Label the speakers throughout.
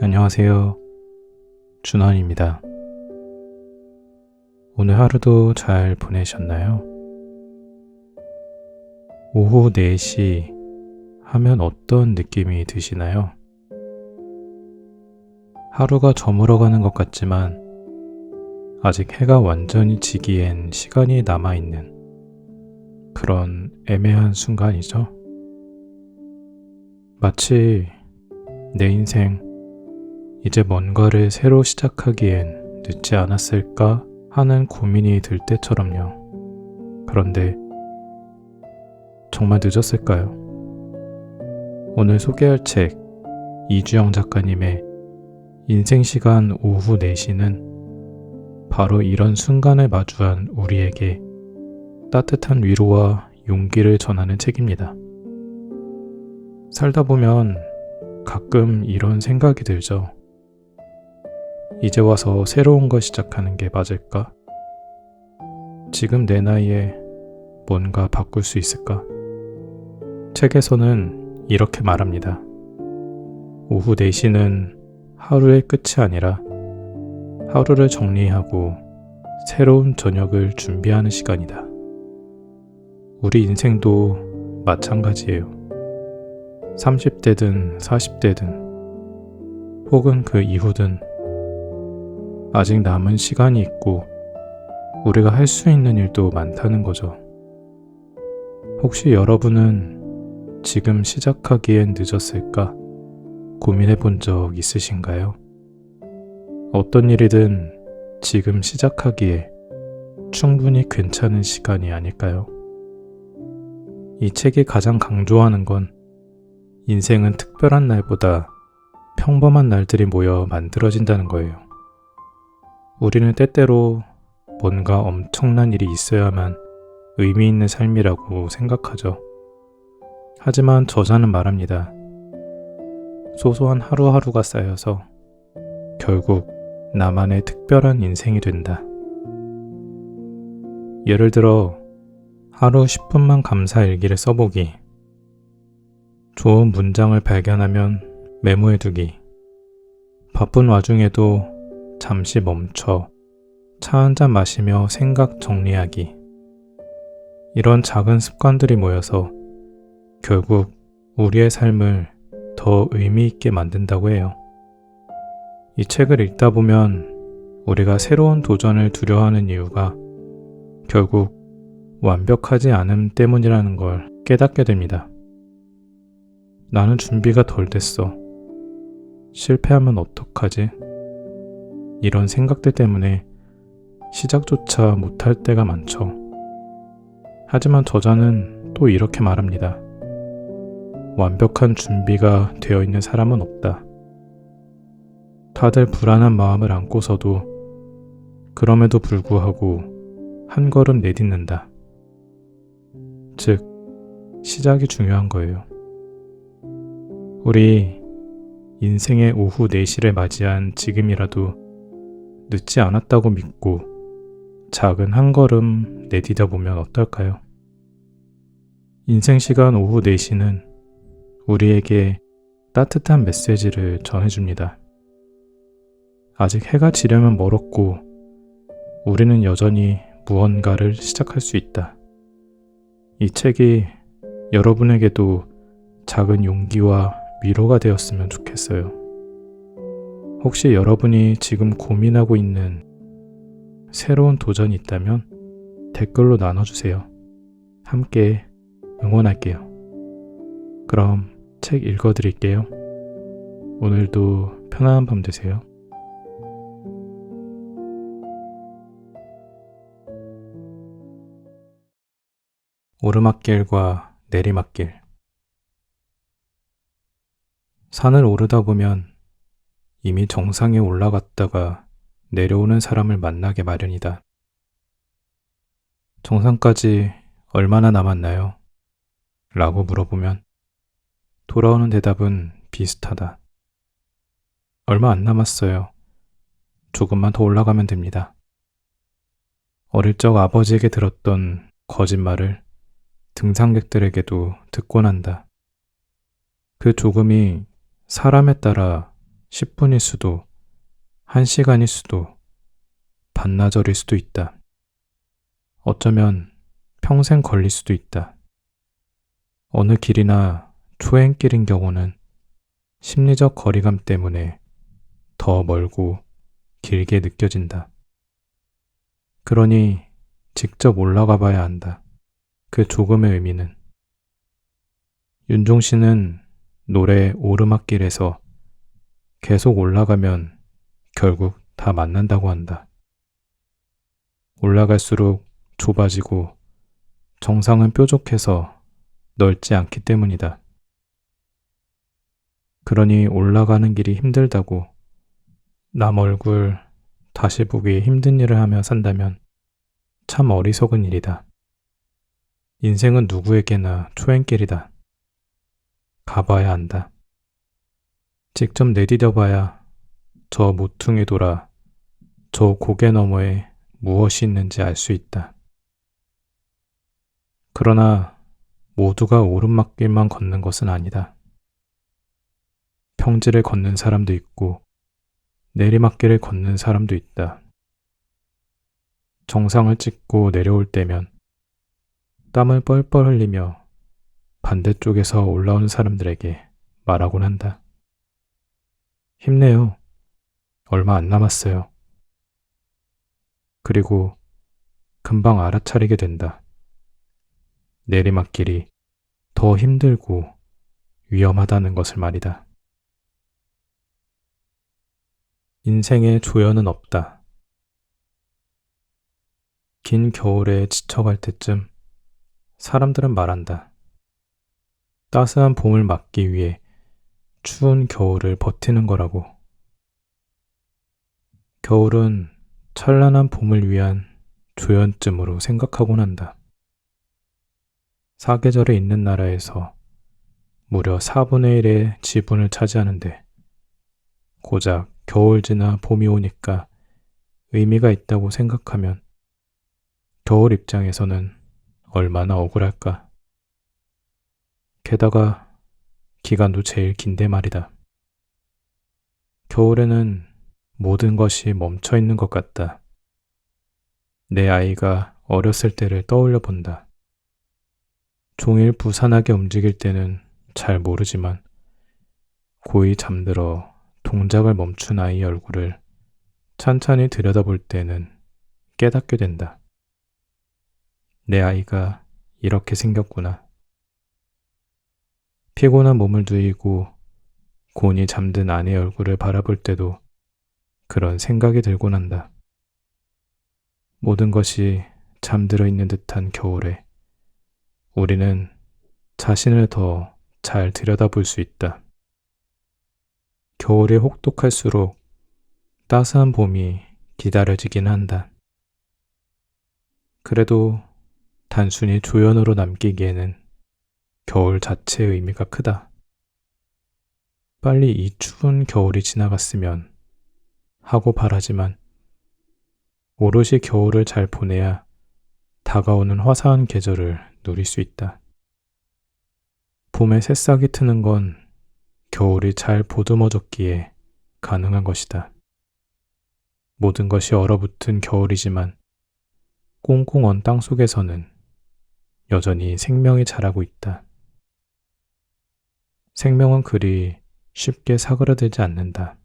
Speaker 1: 안녕하세요. 준원입니다. 오늘 하루도 잘 보내셨나요? 오후 4시 하면 어떤 느낌이 드시나요? 하루가 저물어가는 것 같지만 아직 해가 완전히 지기엔 시간이 남아있는 그런 애매한 순간이죠. 마치 내 인생 이제 뭔가를 새로 시작하기엔 늦지 않았을까 하는 고민이 들 때처럼요. 그런데 정말 늦었을까요? 오늘 소개할 책 이주영 작가님의 인생시간 오후 4시는 바로 이런 순간을 마주한 우리에게 따뜻한 위로와 용기를 전하는 책입니다. 살다 보면 가끔 이런 생각이 들죠. 이제 와서 새로운 걸 시작하는 게 맞을까? 지금 내 나이에 뭔가 바꿀 수 있을까? 책에서는 이렇게 말합니다. 오후 4시는 하루의 끝이 아니라 하루를 정리하고 새로운 저녁을 준비하는 시간이다. 우리 인생도 마찬가지예요. 30대든 40대든 혹은 그 이후든 아직 남은 시간이 있고 우리가 할 수 있는 일도 많다는 거죠. 혹시 여러분은 지금 시작하기엔 늦었을까 고민해 본 적 있으신가요? 어떤 일이든 지금 시작하기에 충분히 괜찮은 시간이 아닐까요? 이 책이 가장 강조하는 건 인생은 특별한 날보다 평범한 날들이 모여 만들어진다는 거예요. 우리는 때때로 뭔가 엄청난 일이 있어야만 의미 있는 삶이라고 생각하죠. 하지만 저자는 말합니다. 소소한 하루하루가 쌓여서 결국 나만의 특별한 인생이 된다. 예를 들어 하루 10분만 감사 일기를 써보기, 좋은 문장을 발견하면 메모해두기, 바쁜 와중에도 잠시 멈춰 차 한잔 마시며 생각 정리하기. 이런 작은 습관들이 모여서 결국 우리의 삶을 더 의미 있게 만든다고 해요. 이 책을 읽다 보면 우리가 새로운 도전을 두려워하는 이유가 결국 완벽하지 않음 때문이라는 걸 깨닫게 됩니다. 나는 준비가 덜 됐어. 실패하면 어떡하지? 이런 생각들 때문에 시작조차 못할 때가 많죠. 하지만 저자는 또 이렇게 말합니다. 완벽한 준비가 되어 있는 사람은 없다. 다들 불안한 마음을 안고서도 그럼에도 불구하고 한 걸음 내딛는다. 즉, 시작이 중요한 거예요. 우리 인생의 오후 4시를 맞이한 지금이라도 늦지 않았다고 믿고 작은 한 걸음 내디뎌 보면 어떨까요? 인생 시간 오후 4시는 우리에게 따뜻한 메시지를 전해줍니다. 아직 해가 지려면 멀었고 우리는 여전히 무언가를 시작할 수 있다. 이 책이 여러분에게도 작은 용기와 위로가 되었으면 좋겠어요. 혹시 여러분이 지금 고민하고 있는 새로운 도전이 있다면 댓글로 나눠주세요. 함께 응원할게요. 그럼 책 읽어드릴게요. 오늘도 편안한 밤 되세요. 오르막길과 내리막길. 산을 오르다 보면 이미 정상에 올라갔다가 내려오는 사람을 만나게 마련이다. 정상까지 얼마나 남았나요? 라고 물어보면 돌아오는 대답은 비슷하다. 얼마 안 남았어요. 조금만 더 올라가면 됩니다. 어릴 적 아버지에게 들었던 거짓말을 등산객들에게도 듣곤 한다. 그 조금이 사람에 따라 10분일 수도, 1시간일 수도, 반나절일 수도 있다. 어쩌면 평생 걸릴 수도 있다. 어느 길이나 초행길인 경우는 심리적 거리감 때문에 더 멀고 길게 느껴진다. 그러니 직접 올라가 봐야 한다. 그 조금의 의미는. 윤종 씨는 노래 오르막길에서 계속 올라가면 결국 다 만난다고 한다. 올라갈수록 좁아지고 정상은 뾰족해서 넓지 않기 때문이다. 그러니 올라가는 길이 힘들다고 남 얼굴 다시 보기 힘든 일을 하며 산다면 참 어리석은 일이다. 인생은 누구에게나 초행길이다. 가봐야 한다. 직접 내디뎌봐야 저 모퉁이 돌아 저 고개 너머에 무엇이 있는지 알 수 있다. 그러나 모두가 오르막길만 걷는 것은 아니다. 평지를 걷는 사람도 있고 내리막길을 걷는 사람도 있다. 정상을 찍고 내려올 때면 땀을 뻘뻘 흘리며 반대쪽에서 올라오는 사람들에게 말하곤 한다. 힘내요. 얼마 안 남았어요. 그리고 금방 알아차리게 된다. 내리막길이 더 힘들고 위험하다는 것을 말이다. 인생에 조연은 없다. 긴 겨울에 지쳐갈 때쯤 사람들은 말한다. 따스한 봄을 맞기 위해 추운 겨울을 버티는 거라고. 겨울은 찬란한 봄을 위한 조연쯤으로 생각하곤 한다. 사계절에 있는 나라에서 무려 4분의 1의 지분을 차지하는데 고작 겨울 지나 봄이 오니까 의미가 있다고 생각하면 겨울 입장에서는 얼마나 억울할까. 게다가 기간도 제일 긴데 말이다. 겨울에는 모든 것이 멈춰 있는 것 같다. 내 아이가 어렸을 때를 떠올려 본다. 종일 부산하게 움직일 때는 잘 모르지만 고이 잠들어 동작을 멈춘 아이의 얼굴을 찬찬히 들여다볼 때는 깨닫게 된다. 내 아이가 이렇게 생겼구나. 피곤한 몸을 누이고 곤히 잠든 아내의 얼굴을 바라볼 때도 그런 생각이 들곤 한다. 모든 것이 잠들어 있는 듯한 겨울에 우리는 자신을 더 잘 들여다볼 수 있다. 겨울이 혹독할수록 따스한 봄이 기다려지긴 한다. 그래도 단순히 조연으로 남기기에는 겨울 자체의 의미가 크다. 빨리 이 추운 겨울이 지나갔으면 하고 바라지만 오롯이 겨울을 잘 보내야 다가오는 화사한 계절을 누릴 수 있다. 봄에 새싹이 트는 건 겨울이 잘 보듬어줬기에 가능한 것이다. 모든 것이 얼어붙은 겨울이지만 꽁꽁 언 땅 속에서는 여전히 생명이 자라고 있다. 생명은 그리 쉽게 사그라들지 않는다.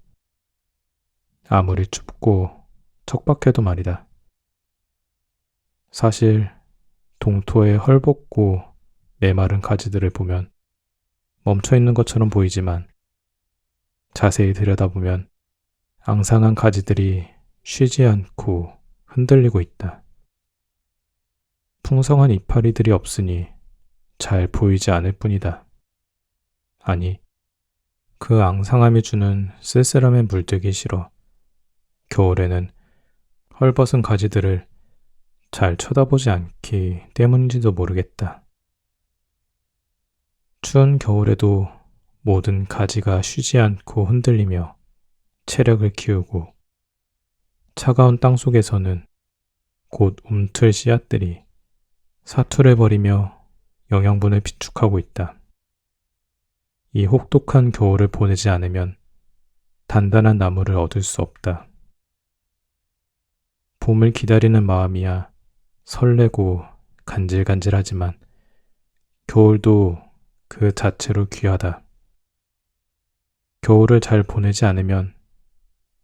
Speaker 1: 아무리 춥고 척박해도 말이다. 사실 동토의 헐벗고 메마른 가지들을 보면 멈춰 있는 것처럼 보이지만 자세히 들여다보면 앙상한 가지들이 쉬지 않고 흔들리고 있다. 풍성한 이파리들이 없으니 잘 보이지 않을 뿐이다. 아니, 그 앙상함이 주는 쓸쓸함에 물들기 싫어 겨울에는 헐벗은 가지들을 잘 쳐다보지 않기 때문인지도 모르겠다. 추운 겨울에도 모든 가지가 쉬지 않고 흔들리며 체력을 키우고 차가운 땅 속에서는 곧 움틀 씨앗들이 사투를 벌이며 영양분을 비축하고 있다. 이 혹독한 겨울을 보내지 않으면 단단한 나무를 얻을 수 없다. 봄을 기다리는 마음이야 설레고 간질간질하지만 겨울도 그 자체로 귀하다. 겨울을 잘 보내지 않으면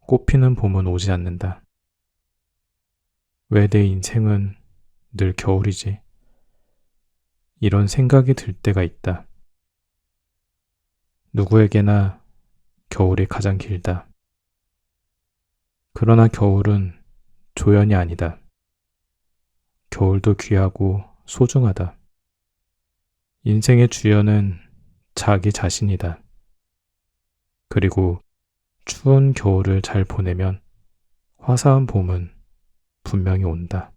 Speaker 1: 꽃피는 봄은 오지 않는다. 왜 내 인생은 늘 겨울이지? 이런 생각이 들 때가 있다. 누구에게나 겨울이 가장 길다. 그러나 겨울은 조연이 아니다. 겨울도 귀하고 소중하다. 인생의 주연은 자기 자신이다. 그리고 추운 겨울을 잘 보내면 화사한 봄은 분명히 온다.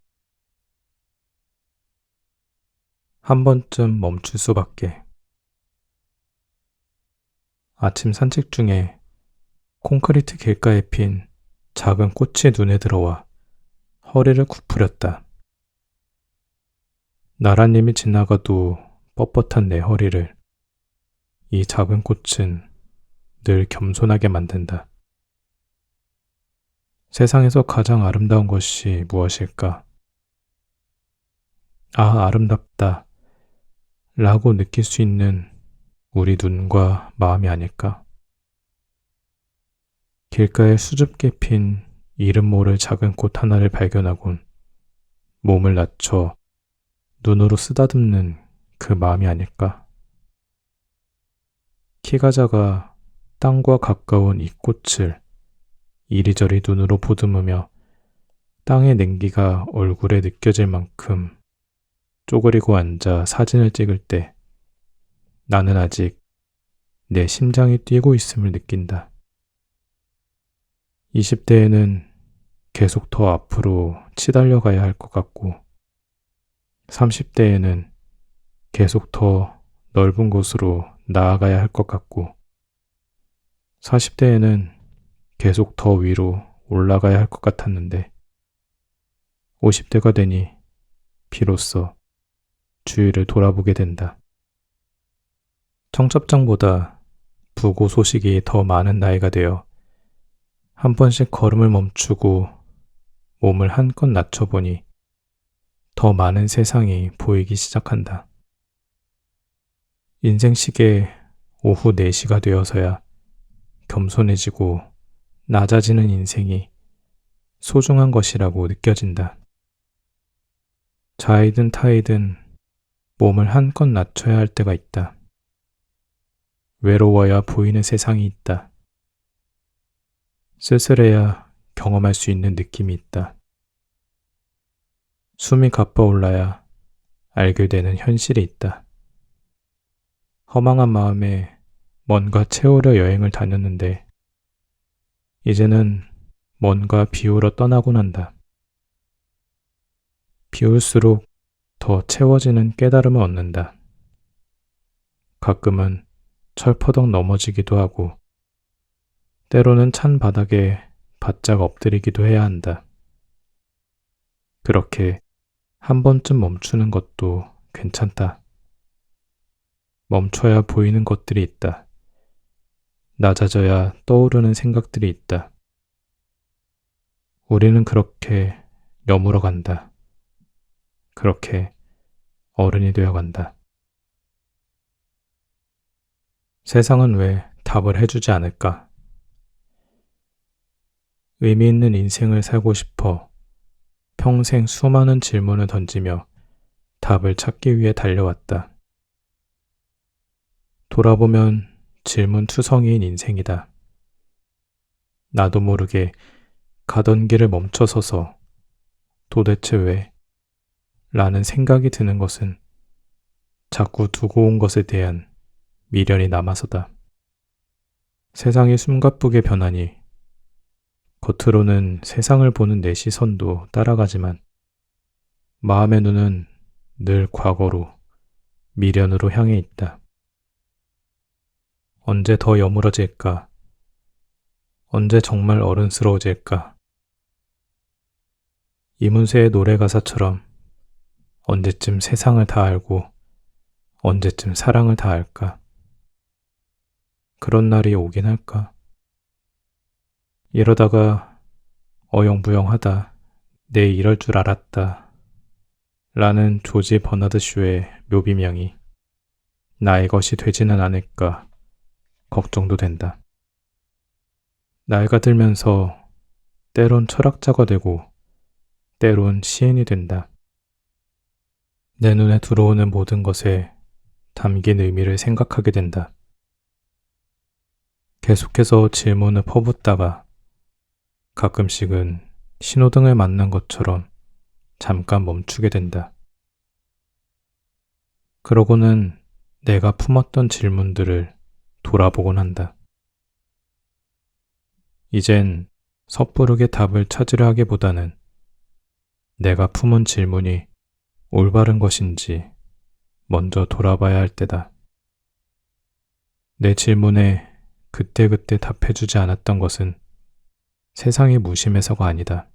Speaker 1: 한 번쯤 멈출 수밖에. 아침 산책 중에 콘크리트 길가에 핀 작은 꽃이 눈에 들어와 허리를 구부렸다. 나라님이 지나가도 뻣뻣한 내 허리를 이 작은 꽃은 늘 겸손하게 만든다. 세상에서 가장 아름다운 것이 무엇일까? 아, 아름답다 라고 느낄 수 있는 우리 눈과 마음이 아닐까? 길가에 수줍게 핀 이름 모를 작은 꽃 하나를 발견하곤 몸을 낮춰 눈으로 쓰다듬는 그 마음이 아닐까? 키가 작아 땅과 가까운 이 꽃을 이리저리 눈으로 보듬으며 땅의 냉기가 얼굴에 느껴질 만큼 쪼그리고 앉아 사진을 찍을 때 나는 아직 내 심장이 뛰고 있음을 느낀다. 20대에는 계속 더 앞으로 치달려 가야 할 것 같고 30대에는 계속 더 넓은 곳으로 나아가야 할 것 같고 40대에는 계속 더 위로 올라가야 할 것 같았는데 50대가 되니 비로소 주위를 돌아보게 된다. 청첩장보다 부고 소식이 더 많은 나이가 되어 한 번씩 걸음을 멈추고 몸을 한껏 낮춰보니 더 많은 세상이 보이기 시작한다. 인생시계 오후 4시가 되어서야 겸손해지고 낮아지는 인생이 소중한 것이라고 느껴진다. 자이든 타이든 몸을 한껏 낮춰야 할 때가 있다. 외로워야 보이는 세상이 있다. 쓸쓸해야 경험할 수 있는 느낌이 있다. 숨이 가빠올라야 알게 되는 현실이 있다. 허망한 마음에 뭔가 채우려 여행을 다녔는데 이제는 뭔가 비우러 떠나곤 한다. 비울수록 더 채워지는 깨달음을 얻는다. 가끔은 철퍼덕 넘어지기도 하고 때로는 찬 바닥에 바짝 엎드리기도 해야 한다. 그렇게 한 번쯤 멈추는 것도 괜찮다. 멈춰야 보이는 것들이 있다. 낮아져야 떠오르는 생각들이 있다. 우리는 그렇게 여물어 간다. 그렇게 어른이 되어 간다. 세상은 왜 답을 해주지 않을까? 의미 있는 인생을 살고 싶어 평생 수많은 질문을 던지며 답을 찾기 위해 달려왔다. 돌아보면 질문투성이인 인생이다. 나도 모르게 가던 길을 멈춰서서 도대체 왜? 라는 생각이 드는 것은 자꾸 두고 온 것에 대한 미련이 남아서다. 세상이 숨가쁘게 변하니 겉으로는 세상을 보는 내 시선도 따라가지만 마음의 눈은 늘 과거로, 미련으로 향해 있다. 언제 더 여물어질까? 언제 정말 어른스러워질까? 이문세의 노래 가사처럼 언제쯤 세상을 다 알고 언제쯤 사랑을 다 알까? 그런 날이 오긴 할까? 이러다가 어영부영하다. 내 이럴 줄 알았다. 라는 조지 버나드 쇼의 묘비명이 나의 것이 되지는 않을까 걱정도 된다. 나이가 들면서 때론 철학자가 되고 때론 시인이 된다. 내 눈에 들어오는 모든 것에 담긴 의미를 생각하게 된다. 계속해서 질문을 퍼붓다가 가끔씩은 신호등을 만난 것처럼 잠깐 멈추게 된다. 그러고는 내가 품었던 질문들을 돌아보곤 한다. 이젠 섣부르게 답을 찾으려 하기보다는 내가 품은 질문이 올바른 것인지 먼저 돌아봐야 할 때다. 내 질문에 그때그때 답해주지 않았던 것은 세상이 무심해서가 아니다.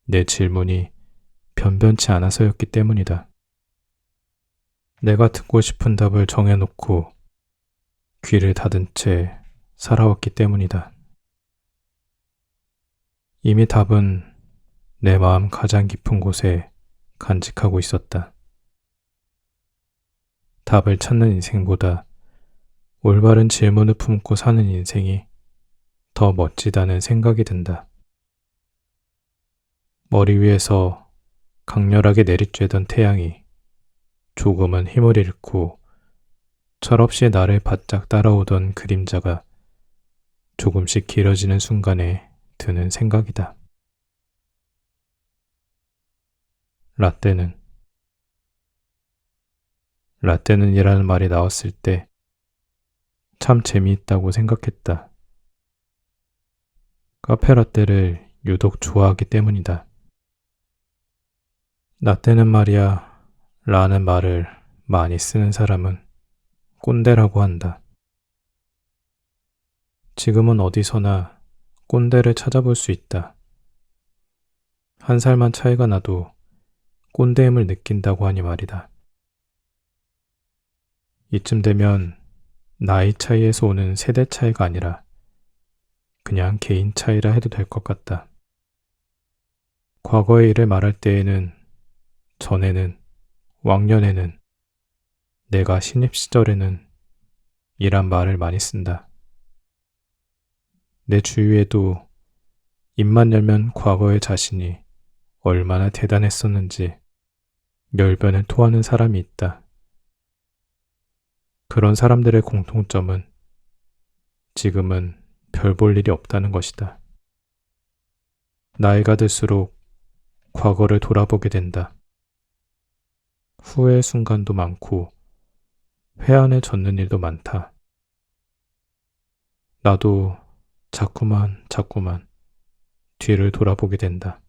Speaker 1: 내 질문이 변변치 않아서였기 때문이다. 내가 듣고 싶은 답을 정해놓고 귀를 닫은 채 살아왔기 때문이다. 이미 답은 내 마음 가장 깊은 곳에 간직하고 있었다. 답을 찾는 인생보다 올바른 질문을 품고 사는 인생이 더 멋지다는 생각이 든다. 머리 위에서 강렬하게 내리쬐던 태양이 조금은 힘을 잃고 철없이 나를 바짝 따라오던 그림자가 조금씩 길어지는 순간에 드는 생각이다. 라떼는 이라는 말이 나왔을 때 참 재미있다고 생각했다. 카페라떼를 유독 좋아하기 때문이다. 라떼는 말이야 라는 말을 많이 쓰는 사람은 꼰대라고 한다. 지금은 어디서나 꼰대를 찾아볼 수 있다. 한 살만 차이가 나도 꼰대임을 느낀다고 하니 말이다. 이쯤 되면 나이 차이에서 오는 세대 차이가 아니라 그냥 개인 차이라 해도 될 것 같다. 과거의 일을 말할 때에는 전에는, 왕년에는, 내가 신입 시절에는 이란 말을 많이 쓴다. 내 주위에도 입만 열면 과거의 자신이 얼마나 대단했었는지 열변을 토하는 사람이 있다. 그런 사람들의 공통점은 지금은 별 볼 일이 없다는 것이다. 나이가 들수록 과거를 돌아보게 된다. 후회의 순간도 많고 회한에 젖는 일도 많다. 나도 자꾸만 뒤를 돌아보게 된다.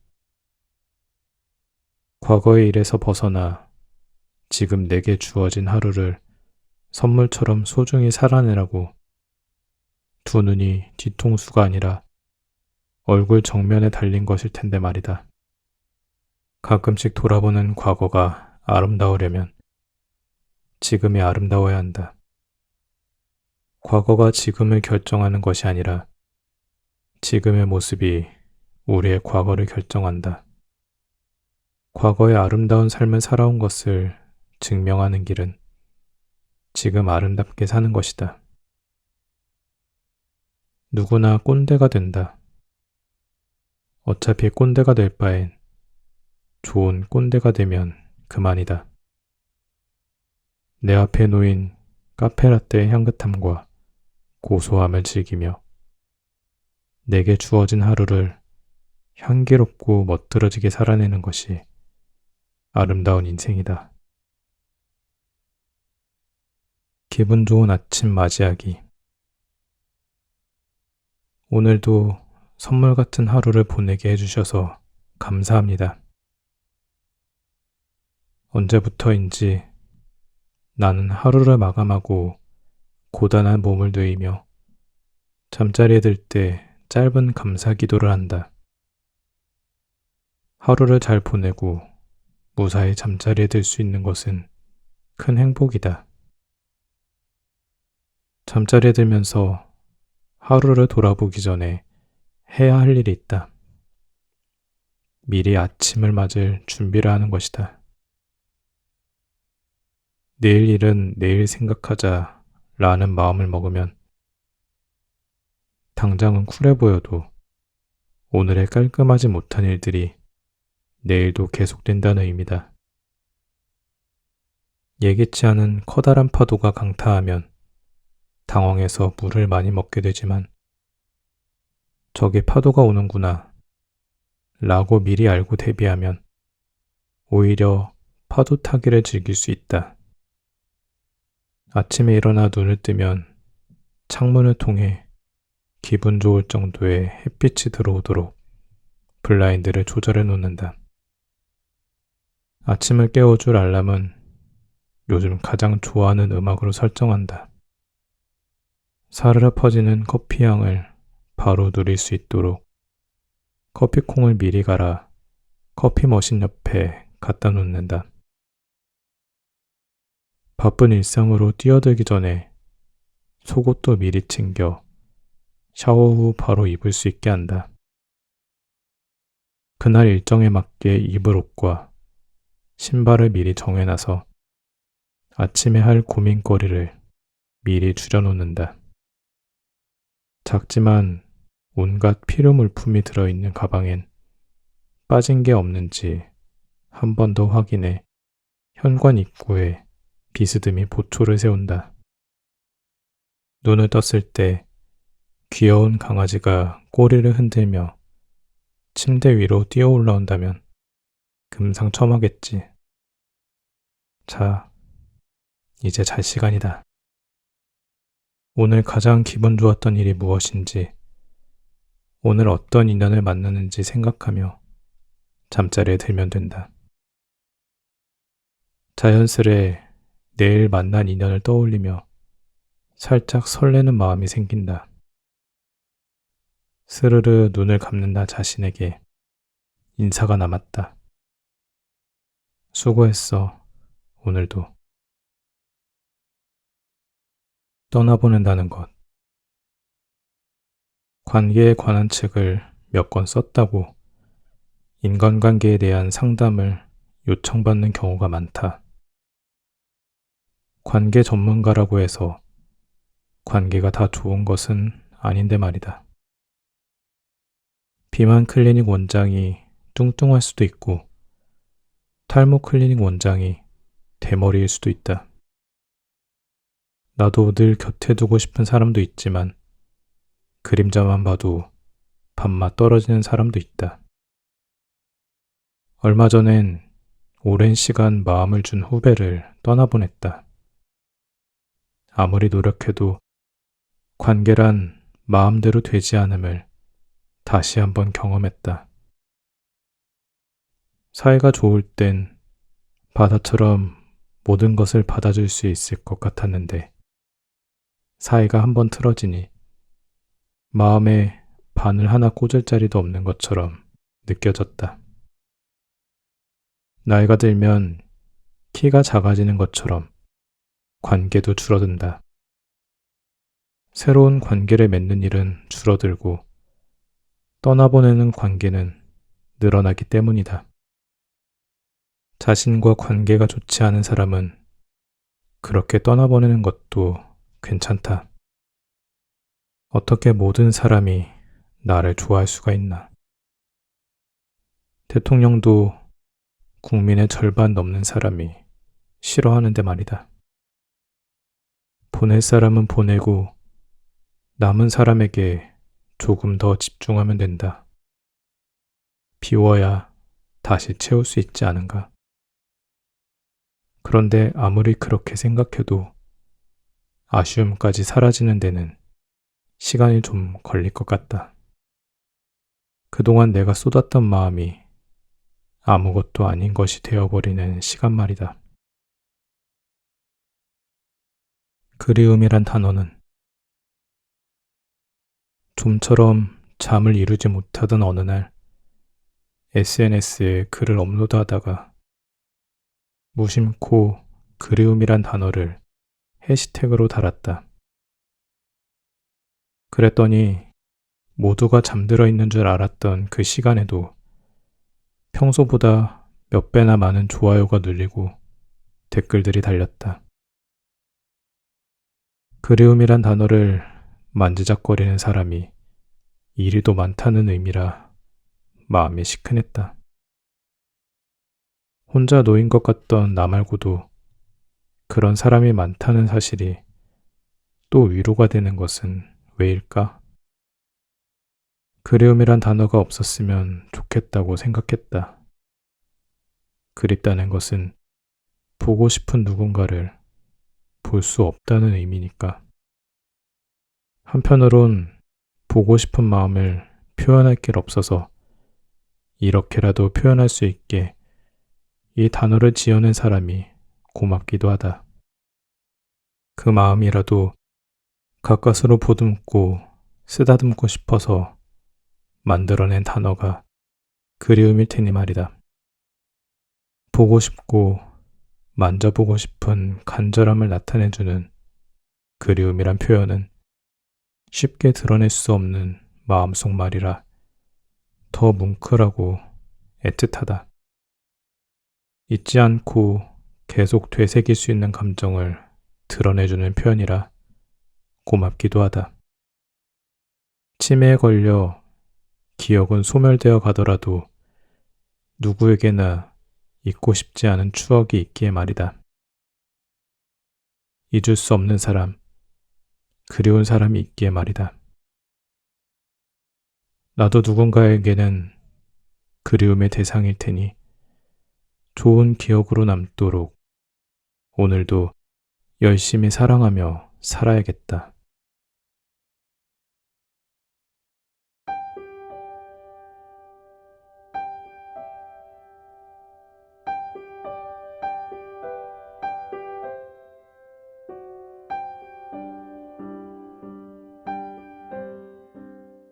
Speaker 1: 과거의 일에서 벗어나 지금 내게 주어진 하루를 선물처럼 소중히 살아내라고 두 눈이 뒤통수가 아니라 얼굴 정면에 달린 것일 텐데 말이다. 가끔씩 돌아보는 과거가 아름다우려면 지금이 아름다워야 한다. 과거가 지금을 결정하는 것이 아니라 지금의 모습이 우리의 과거를 결정한다. 과거의 아름다운 삶을 살아온 것을 증명하는 길은 지금 아름답게 사는 것이다. 누구나 꼰대가 된다. 어차피 꼰대가 될 바엔 좋은 꼰대가 되면 그만이다. 내 앞에 놓인 카페라떼의 향긋함과 고소함을 즐기며 내게 주어진 하루를 향기롭고 멋들어지게 살아내는 것이 아름다운 인생이다. 기분 좋은 아침 맞이하기. 오늘도 선물 같은 하루를 보내게 해주셔서 감사합니다. 언제부터인지 나는 하루를 마감하고 고단한 몸을 누이며 잠자리에 들 때 짧은 감사 기도를 한다. 하루를 잘 보내고 무사히 잠자리에 들 수 있는 것은 큰 행복이다. 잠자리에 들면서 하루를 돌아보기 전에 해야 할 일이 있다. 미리 아침을 맞을 준비를 하는 것이다. 내일 일은 내일 생각하자 라는 마음을 먹으면 당장은 쿨해 보여도 오늘의 깔끔하지 못한 일들이 내일도 계속된다는 의미다. 예기치 않은 커다란 파도가 강타하면 당황해서 물을 많이 먹게 되지만 저기 파도가 오는구나 라고 미리 알고 대비하면 오히려 파도 타기를 즐길 수 있다. 아침에 일어나 눈을 뜨면 창문을 통해 기분 좋을 정도의 햇빛이 들어오도록 블라인드를 조절해 놓는다. 아침을 깨워줄 알람은 요즘 가장 좋아하는 음악으로 설정한다. 사르르 퍼지는 커피 향을 바로 누릴 수 있도록 커피콩을 미리 갈아 커피 머신 옆에 갖다 놓는다. 바쁜 일상으로 뛰어들기 전에 속옷도 미리 챙겨 샤워 후 바로 입을 수 있게 한다. 그날 일정에 맞게 입을 옷과 신발을 미리 정해놔서 아침에 할 고민거리를 미리 줄여놓는다. 작지만 온갖 필요 물품이 들어있는 가방엔 빠진 게 없는지 한 번 더 확인해 현관 입구에 비스듬히 보초를 세운다. 눈을 떴을 때 귀여운 강아지가 꼬리를 흔들며 침대 위로 뛰어 올라온다면 금상첨화겠지. 자, 이제 잘 시간이다. 오늘 가장 기분 좋았던 일이 무엇인지, 오늘 어떤 인연을 만나는지 생각하며 잠자리에 들면 된다. 자연스레 내일 만난 인연을 떠올리며 살짝 설레는 마음이 생긴다. 스르르 눈을 감는 나 자신에게 인사가 남았다. 수고했어, 오늘도. 떠나보낸다는 것. 관계에 관한 책을 몇 권 썼다고 인간관계에 대한 상담을 요청받는 경우가 많다. 관계 전문가라고 해서 관계가 다 좋은 것은 아닌데 말이다. 비만 클리닉 원장이 뚱뚱할 수도 있고 탈모 클리닉 원장이 대머리일 수도 있다. 나도 늘 곁에 두고 싶은 사람도 있지만 그림자만 봐도 밥맛 떨어지는 사람도 있다. 얼마 전엔 오랜 시간 마음을 준 후배를 떠나보냈다. 아무리 노력해도 관계란 마음대로 되지 않음을 다시 한번 경험했다. 사이가 좋을 땐 바다처럼 모든 것을 받아줄 수 있을 것 같았는데 사이가 한번 틀어지니 마음에 바늘 하나 꽂을 자리도 없는 것처럼 느껴졌다. 나이가 들면 키가 작아지는 것처럼 관계도 줄어든다. 새로운 관계를 맺는 일은 줄어들고 떠나보내는 관계는 늘어나기 때문이다. 자신과 관계가 좋지 않은 사람은 그렇게 떠나보내는 것도 괜찮다. 어떻게 모든 사람이 나를 좋아할 수가 있나? 대통령도 국민의 절반 넘는 사람이 싫어하는데 말이다. 보낼 사람은 보내고 남은 사람에게 조금 더 집중하면 된다. 비워야 다시 채울 수 있지 않은가? 그런데 아무리 그렇게 생각해도 아쉬움까지 사라지는 데는 시간이 좀 걸릴 것 같다. 그동안 내가 쏟았던 마음이 아무것도 아닌 것이 되어버리는 시간 말이다. 그리움이란 단어는 좀처럼 잠을 이루지 못하던 어느 날 SNS에 글을 업로드하다가 무심코 그리움이란 단어를 해시태그로 달았다. 그랬더니 모두가 잠들어 있는 줄 알았던 그 시간에도 평소보다 몇 배나 많은 좋아요가 눌리고 댓글들이 달렸다. 그리움이란 단어를 만지작거리는 사람이 이리도 많다는 의미라 마음이 시큰했다. 혼자 놓인 것 같던 나 말고도 그런 사람이 많다는 사실이 또 위로가 되는 것은 왜일까? 그리움이란 단어가 없었으면 좋겠다고 생각했다. 그립다는 것은 보고 싶은 누군가를 볼 수 없다는 의미니까. 한편으론 보고 싶은 마음을 표현할 길 없어서 이렇게라도 표현할 수 있게 이 단어를 지어낸 사람이 고맙기도 하다. 그 마음이라도 가까스로 보듬고 쓰다듬고 싶어서 만들어낸 단어가 그리움일 테니 말이다. 보고 싶고 만져보고 싶은 간절함을 나타내주는 그리움이란 표현은 쉽게 드러낼 수 없는 마음속 말이라 더 뭉클하고 애틋하다. 잊지 않고 계속 되새길 수 있는 감정을 드러내주는 표현이라 고맙기도 하다. 치매에 걸려 기억은 소멸되어 가더라도 누구에게나 잊고 싶지 않은 추억이 있기에 말이다. 잊을 수 없는 사람, 그리운 사람이 있기에 말이다. 나도 누군가에게는 그리움의 대상일 테니 좋은 기억으로 남도록 오늘도 열심히 사랑하며 살아야겠다.